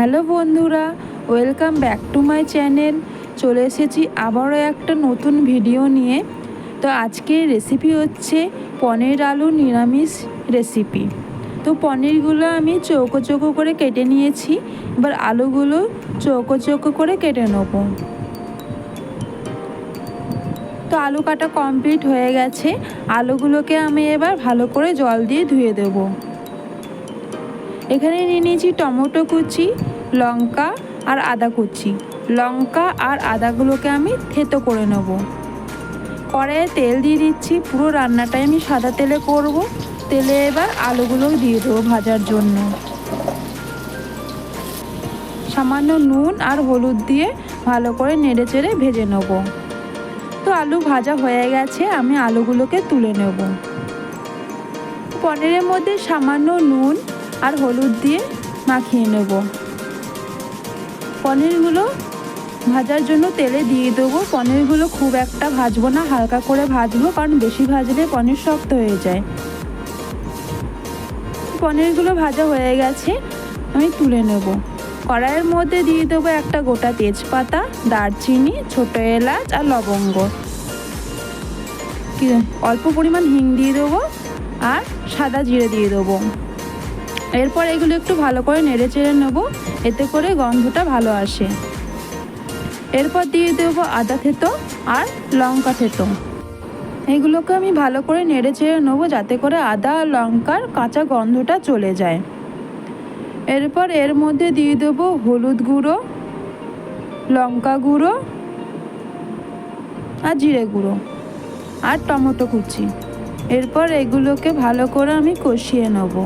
Hello বন্ধুরা, welcome back to my channel. চলে এসেছি আবারও একটা নতুন ভিডিও নিয়ে। তো আজকের রেসিপি হচ্ছে পনির আলু নিরামিষ রেসিপি। তো পনিরগুলো আমি চৌকো চৌকো করে কেটে নিয়েছি, এবার আলুগুলো চৌকো চৌকো করে কেটে নেব। তো আলু কাটা কমপ্লিট হয়ে গেছে। আলুগুলোকে আমি এবার ভালো করে জল দিয়ে ধুয়ে দেবো। এখানে নিয়ে নিয়েছি টমেটো কুচি, লঙ্কা আর আদা কুচি। লঙ্কা আর আদাগুলোকে আমি থেতো করে নেব। কড়াইয়ে তেল দিয়ে দিচ্ছি, পুরো রান্নাটাই আমি সাদা তেলে করব। তেলে এবার আলুগুলো দিয়ে দেবো ভাজার জন্য। সামান্য নুন আর হলুদ দিয়ে ভালো করে নেড়ে চেড়ে ভেজে নেব। তো আলু ভাজা হয়ে গেছে, আমি আলুগুলোকে তুলে নেব। পনিরের মধ্যে সামান্য নুন আর হলুদ দিয়ে মাখিয়ে নেব। পনিরগুলো ভাজার জন্য তেলে দিয়ে দেবো। পনিরগুলো খুব একটা ভাজবো না, হালকা করে ভাজবো, কারণ বেশি ভাজলে পনির শক্ত হয়ে যায়। পনিরগুলো ভাজা হয়ে গেছে, আমি তুলে নেব। কড়াইয়ের মধ্যে দিয়ে দেবো একটা গোটা তেজপাতা, দারচিনি, ছোট এলাচ আর লবঙ্গ। অল্প পরিমাণ হিং দিয়ে দেবো আর সাদা জিরে দিয়ে দেবো। এরপর এগুলো একটু ভালো করে নেড়ে চেড়ে নেব, এতে করে গন্ধটা ভালো আসে। এরপর দিয়ে দেবো আদা থেতো আর লঙ্কা থেতো। এগুলোকে আমি ভালো করে নেড়ে চেড়ে নেবো, যাতে করে আদা আর লঙ্কার কাঁচা গন্ধটা চলে যায়। এরপর এর মধ্যে দিয়ে দেবো হলুদ গুঁড়ো, লঙ্কা গুঁড়ো আর জিরে গুঁড়ো আর টমেটো কুচি। এরপর এগুলোকে ভালো করে আমি কষিয়ে নেব।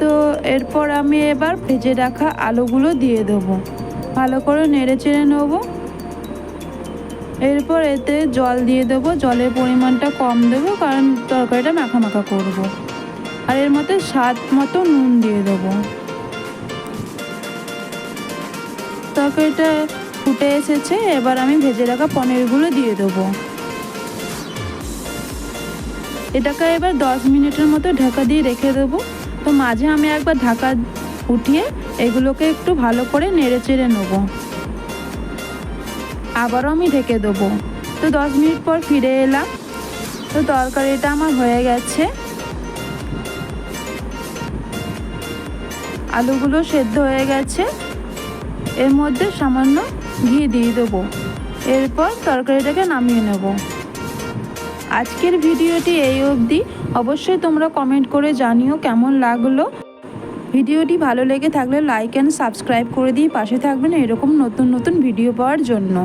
তো এরপর আমি এবার ভেজে রাখা আলুগুলো দিয়ে দেবো, ভালো করে নেড়ে চেড়ে নেব। এরপর এতে জল দিয়ে দেবো, জলের পরিমাণটা কম দেবো, কারণ তরকারিটা মাখা মাখা করব। আর এর মধ্যে স্বাদ মতো নুন দিয়ে দেবো। তরকারিটা ফুটে এসেছে, এবার আমি ভেজে রাখা পনিরগুলো দিয়ে দেবো। এটাকে এবার 10 মিনিটের মতো ঢাকা দিয়ে রেখে দেবো। তো মাঝে আমি একবার ঢাকা উঠিয়ে এগুলোকে একটু ভালো করে নেড়ে চেড়ে নেবো। আবারও আমি ঢেকে দেবো। তো 10 মিনিট পর ফিরে এলাম। তো তরকারিটা আমার হয়ে গেছে। আলুগুলো সেদ্ধ হয়ে গেছে। এর মধ্যে সামান্য ঘি দিয়ে দেবো। এরপর তরকারিটাকে নামিয়ে নেব। আজকের ভিডিওটি এই অবধি। অবশ্যই তোমরা কমেন্ট করে জানিও কেমন লাগলো। ভিডিওটি ভালো লেগে থাকলে লাইক অ্যান্ড সাবস্ক্রাইব করে দিয়ে পাশে থাকবেন এরকম নতুন নতুন ভিডিও পাওয়ার জন্য।